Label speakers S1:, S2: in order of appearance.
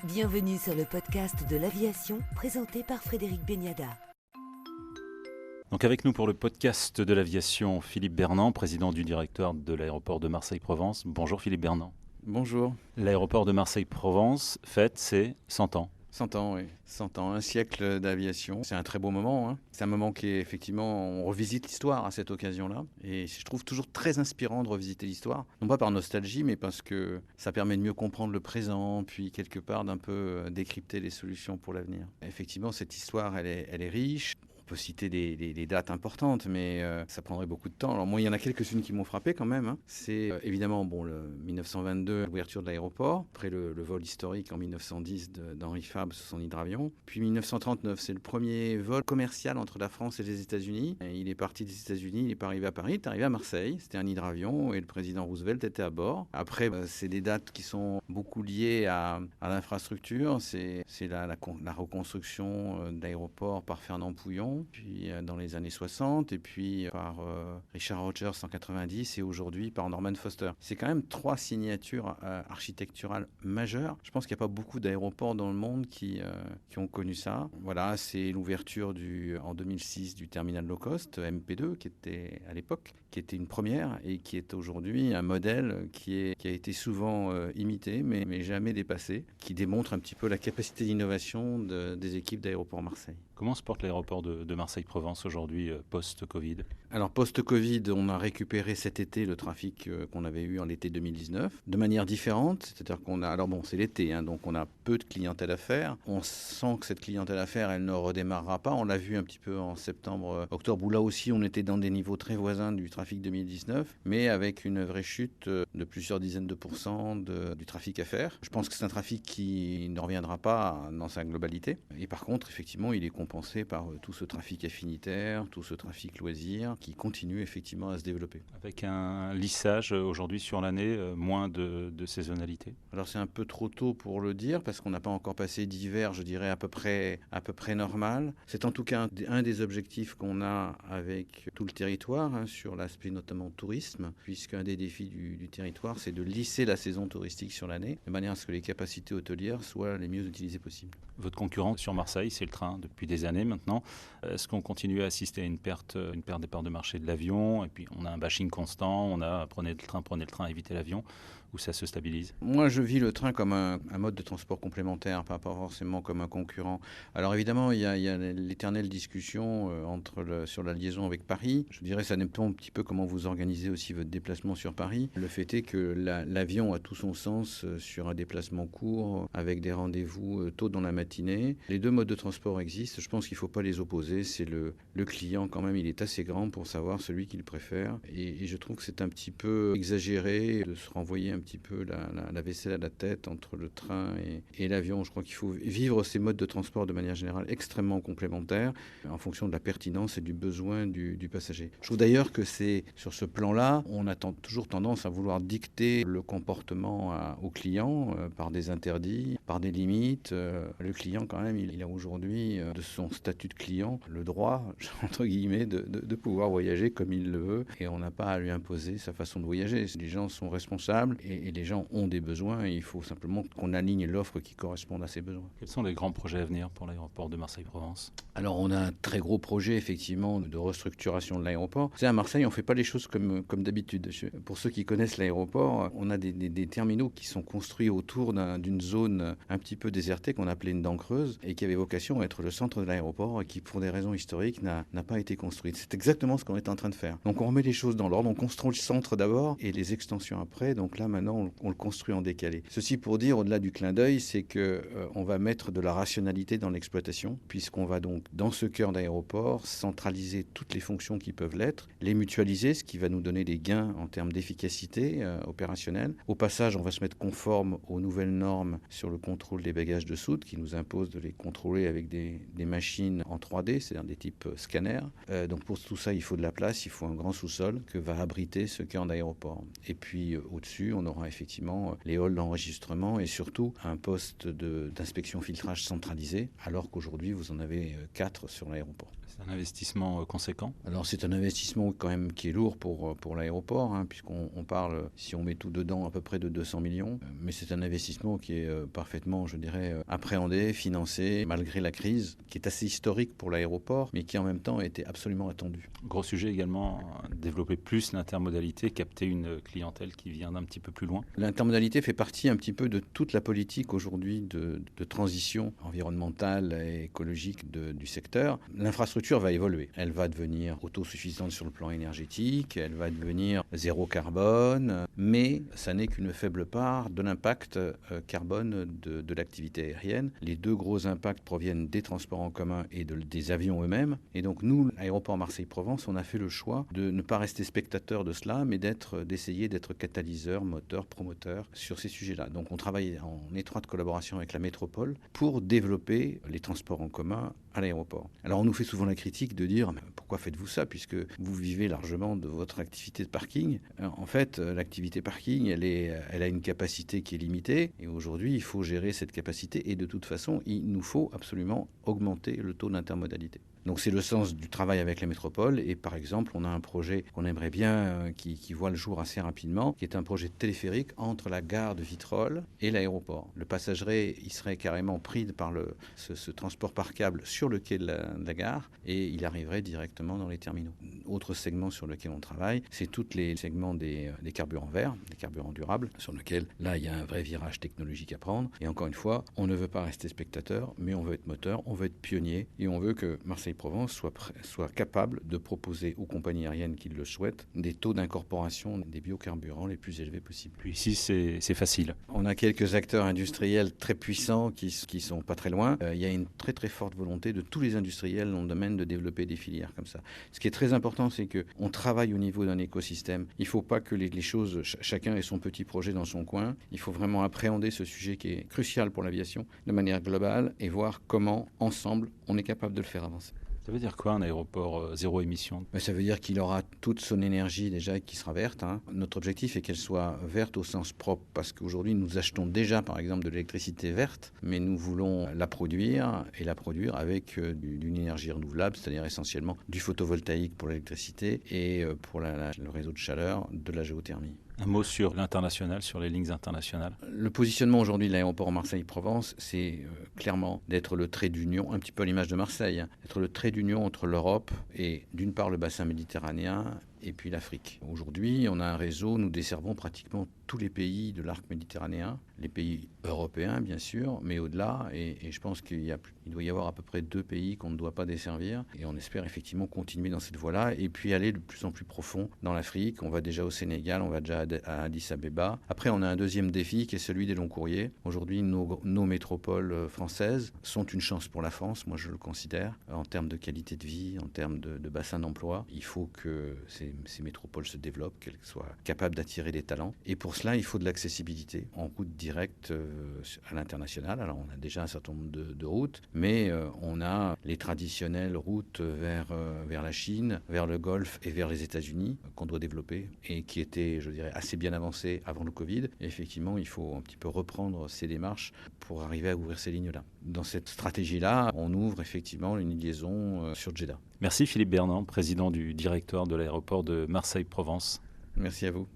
S1: Bienvenue sur le podcast de l'aviation présenté par Frédéric Beniada.
S2: Donc avec nous pour le podcast de l'aviation, Philippe Bernand, président du directoire de l'aéroport de Marseille-Provence. Bonjour Philippe Bernand.
S3: Bonjour.
S2: L'aéroport de Marseille-Provence fête ses 100 ans.
S3: 100 ans, oui. 100 ans, un siècle d'aviation. C'est un très beau moment. C'est un moment qui est effectivement, on revisite l'histoire à cette occasion-là. Et je trouve toujours très inspirant de revisiter l'histoire. Non pas par nostalgie, mais parce que ça permet de mieux comprendre le présent, puis quelque part d'un peu décrypter les solutions pour l'avenir. Effectivement, cette histoire, elle est riche. On peut citer des dates importantes, mais ça prendrait beaucoup de temps. Alors moi, il y en a quelques-unes qui m'ont frappé quand même. C'est évidemment le 1922, l'ouverture de l'aéroport, après le vol historique en 1910 d'Henri Fabre sur son hydravion. Puis 1939, c'est le premier vol commercial entre la France et les États-Unis. Il est parti des États-Unis, il n'est pas arrivé à Paris, il est arrivé à Marseille. C'était un hydravion et le président Roosevelt était à bord. Après, c'est des dates qui sont beaucoup liées à l'infrastructure. C'est la reconstruction de l'aéroport par Fernand Pouillon, puis dans les années 60, et puis par Richard Rogers en 90, et aujourd'hui par Norman Foster. C'est quand même 3 signatures architecturales majeures. Je pense qu'il n'y a pas beaucoup d'aéroports dans le monde qui ont connu ça. Voilà, c'est l'ouverture en 2006 du terminal low cost, MP2, qui était à l'époque, qui était une première, et qui est aujourd'hui un modèle qui a été souvent imité, mais jamais dépassé, qui démontre un petit peu la capacité d'innovation des équipes d'Aéroports Marseille.
S2: Comment se porte l'aéroport de Marseille-Provence aujourd'hui, post-Covid ?
S3: Alors, post-Covid, on a récupéré cet été le trafic qu'on avait eu en l'été 2019, de manière différente. C'est-à-dire qu'on a... Alors bon, c'est l'été, donc on a peu de clientèle à faire. On sent que cette clientèle à faire, elle ne redémarrera pas. On l'a vu un petit peu en septembre, octobre, où là aussi, on était dans des niveaux très voisins du trafic 2019, mais avec une vraie chute de plusieurs dizaines de pourcents du trafic à faire. Je pense que c'est un trafic qui ne reviendra pas dans sa globalité. Et par contre, effectivement, il est compensé par tout ce trafic affinitaire, tout ce trafic loisir qui continue effectivement à se développer.
S2: Avec un lissage aujourd'hui sur l'année, moins de saisonnalité ?
S3: Alors c'est un peu trop tôt pour le dire parce qu'on n'a pas encore passé d'hiver, je dirais à peu près normal. C'est en tout cas un des objectifs qu'on a avec tout le territoire, sur l'aspect notamment tourisme, puisqu'un des défis du territoire, c'est de lisser la saison touristique sur l'année, de manière à ce que les capacités hôtelières soient les mieux utilisées possibles.
S2: Votre concurrent sur Marseille, c'est le train depuis des années maintenant. Est-ce qu'on continue à assister à une perte des parts de marché de l'avion ? Et puis on a un bashing constant, on a prenez le train, évitez l'avion, où ça se stabilise ?
S3: Moi, je vis le train comme un mode de transport complémentaire, pas forcément comme un concurrent. Alors évidemment, il y a l'éternelle discussion sur la liaison avec Paris. Je dirais, ça dépend un petit peu comment vous organisez aussi votre déplacement sur Paris. Le fait est que l'avion a tout son sens sur un déplacement court, avec des rendez-vous tôt dans la matinée. Les deux modes de transport existent. Je pense qu'il ne faut pas les opposer. C'est le client, quand même, il est assez grand pour savoir celui qu'il préfère. Et je trouve que c'est un petit peu exagéré de se renvoyer un petit peu la vaisselle à la tête entre le train et l'avion. Je crois qu'il faut vivre ces modes de transport de manière générale extrêmement complémentaires en fonction de la pertinence et du besoin du passager. Je trouve d'ailleurs que c'est sur ce plan-là, on a toujours tendance à vouloir dicter le comportement au client par des interdits, par des limites. Le client, quand même, il a aujourd'hui, de son statut de client, le droit, entre guillemets, de pouvoir voyager comme il le veut, et on n'a pas à lui imposer sa façon de voyager. Les gens sont responsables et les gens ont des besoins, et il faut simplement qu'on aligne l'offre qui corresponde à ces besoins.
S2: Quels sont les grands projets à venir pour l'aéroport de Marseille-Provence ?
S3: Alors on a un très gros projet effectivement de restructuration de l'aéroport. À Marseille, on ne fait pas les choses comme d'habitude. Pour ceux qui connaissent l'aéroport, on a des terminaux qui sont construits autour d'une zone un petit peu désertée qu'on appelait une dent creuse, et qui avait vocation à être le centre de l'aéroport, et qui pour des raisons historiques n'a pas été construite. C'est exactement ce qu'on est en train de faire. Donc on remet les choses dans l'ordre, on construit le centre d'abord et les extensions après. Donc là maintenant on le construit en décalé. Ceci pour dire, au-delà du clin d'œil, c'est que on va mettre de la rationalité dans l'exploitation, puisqu'on va donc dans ce cœur d'aéroport centraliser toutes les fonctions qui peuvent l'être, les mutualiser, ce qui va nous donner des gains en termes d'efficacité opérationnelle. Au passage, on va se mettre conforme aux nouvelles normes sur le contrôle des bagages de soute, qui nous imposent de les contrôler avec des machines en 3D, c'est-à-dire des types scanners. Donc pour tout ça, il faut de la place, il faut un grand sous-sol que va abriter ce cœur d'aéroport. Et puis au-dessus, on aura effectivement les halls d'enregistrement et surtout un poste d'inspection filtrage centralisé, alors qu'aujourd'hui vous en avez 4 sur l'aéroport.
S2: C'est un investissement conséquent ?
S3: Alors c'est un investissement quand même qui est lourd pour l'aéroport, puisqu'on parle, si on met tout dedans, à peu près de 200 millions. Mais c'est un investissement qui est par parfaitement, je dirais, appréhendé, financé, malgré la crise, qui est assez historique pour l'aéroport, mais qui en même temps a été absolument attendue.
S2: Gros sujet également, développer plus l'intermodalité, capter une clientèle qui vient d'un petit peu plus loin.
S3: L'intermodalité fait partie un petit peu de toute la politique aujourd'hui de transition environnementale et écologique du secteur. L'infrastructure va évoluer. Elle va devenir autosuffisante sur le plan énergétique, elle va devenir zéro carbone, mais ça n'est qu'une faible part de l'impact carbone de l'activité aérienne. Les deux gros impacts proviennent des transports en commun et des avions eux-mêmes. Et donc nous, l'aéroport Marseille-Provence, on a fait le choix de ne pas rester spectateur de cela, mais d'essayer d'être catalyseur, moteur, promoteur sur ces sujets-là. Donc on travaille en étroite collaboration avec la métropole pour développer les transports en commun à l'aéroport. Alors on nous fait souvent la critique de dire « pourquoi faites-vous ça puisque vous vivez largement de votre activité de parking ?» En fait, l'activité parking, elle a une capacité qui est limitée et aujourd'hui, il faut gérer cette capacité et de toute façon, il nous faut absolument augmenter le taux d'intermodalité. Donc c'est le sens du travail avec la métropole et par exemple on a un projet qu'on aimerait bien qui voit le jour assez rapidement, qui est un projet de téléphérique entre la gare de Vitrolles et l'aéroport. Le passager il serait carrément pris par ce transport par câble sur le quai de la gare et il arriverait directement dans les terminaux. Autre segment sur lequel on travaille, c'est tous les segments des carburants verts, des carburants durables, sur lequel là il y a un vrai virage technologique à prendre. Et encore une fois, on ne veut pas rester spectateur, mais on veut être moteur, on veut être pionnier et on veut que Marseille-Provence soit capable de proposer aux compagnies aériennes qui le souhaitent des taux d'incorporation des biocarburants les plus élevés possibles.
S2: Puis ici, c'est facile.
S3: On a quelques acteurs industriels très puissants qui sont pas très loin. Il y a une très très forte volonté de tous les industriels dans le domaine de développer des filières comme ça. Ce qui est très important, c'est qu'on travaille au niveau d'un écosystème. Il ne faut pas que les choses, chacun ait son petit projet dans son coin. Il faut vraiment appréhender ce sujet qui est crucial pour l'aviation de manière globale et voir comment, ensemble, on est capable de le faire avancer.
S2: Ça veut dire quoi un aéroport zéro émission ?
S3: Ça veut dire qu'il aura toute son énergie déjà qui sera verte. Notre objectif est qu'elle soit verte au sens propre parce qu'aujourd'hui nous achetons déjà par exemple de l'électricité verte, mais nous voulons la produire avec d'une énergie renouvelable, c'est-à-dire essentiellement du photovoltaïque pour l'électricité et pour le réseau de chaleur de la géothermie.
S2: Un mot sur l'international, sur les lignes internationales.
S3: Le positionnement aujourd'hui de l'aéroport Marseille-Provence, c'est clairement d'être le trait d'union, un petit peu à l'image de Marseille, d'être le trait d'union entre l'Europe et d'une part le bassin méditerranéen et puis l'Afrique. Aujourd'hui, on a un réseau, nous desservons pratiquement tous les pays de l'arc méditerranéen, les pays européens bien sûr, mais au-delà, et je pense qu'il doit y avoir à peu près 2 pays qu'on ne doit pas desservir, et on espère effectivement continuer dans cette voie-là, et puis aller de plus en plus profond dans l'Afrique. On va déjà au Sénégal, on va déjà à Addis Abeba. Après, on a un deuxième défi qui est celui des longs courriers. Aujourd'hui, nos métropoles françaises sont une chance pour la France, moi je le considère, en termes de qualité de vie, en termes de bassin d'emploi. Il faut que ces métropoles se développent, qu'elles soient capables d'attirer des talents. Et pour cela, il faut de l'accessibilité en route directe à l'international. Alors, on a déjà un certain nombre de routes, mais on a les traditionnelles routes vers la Chine, vers le Golfe et vers les États-Unis qu'on doit développer et qui étaient, je dirais, assez bien avancées avant le Covid. Et effectivement, il faut un petit peu reprendre ces démarches pour arriver à ouvrir ces lignes-là. Dans cette stratégie-là, on ouvre effectivement une liaison sur Jeddah.
S2: Merci Philippe Bernand, président du directoire de l'aéroport de Marseille-Provence.
S3: Merci à vous.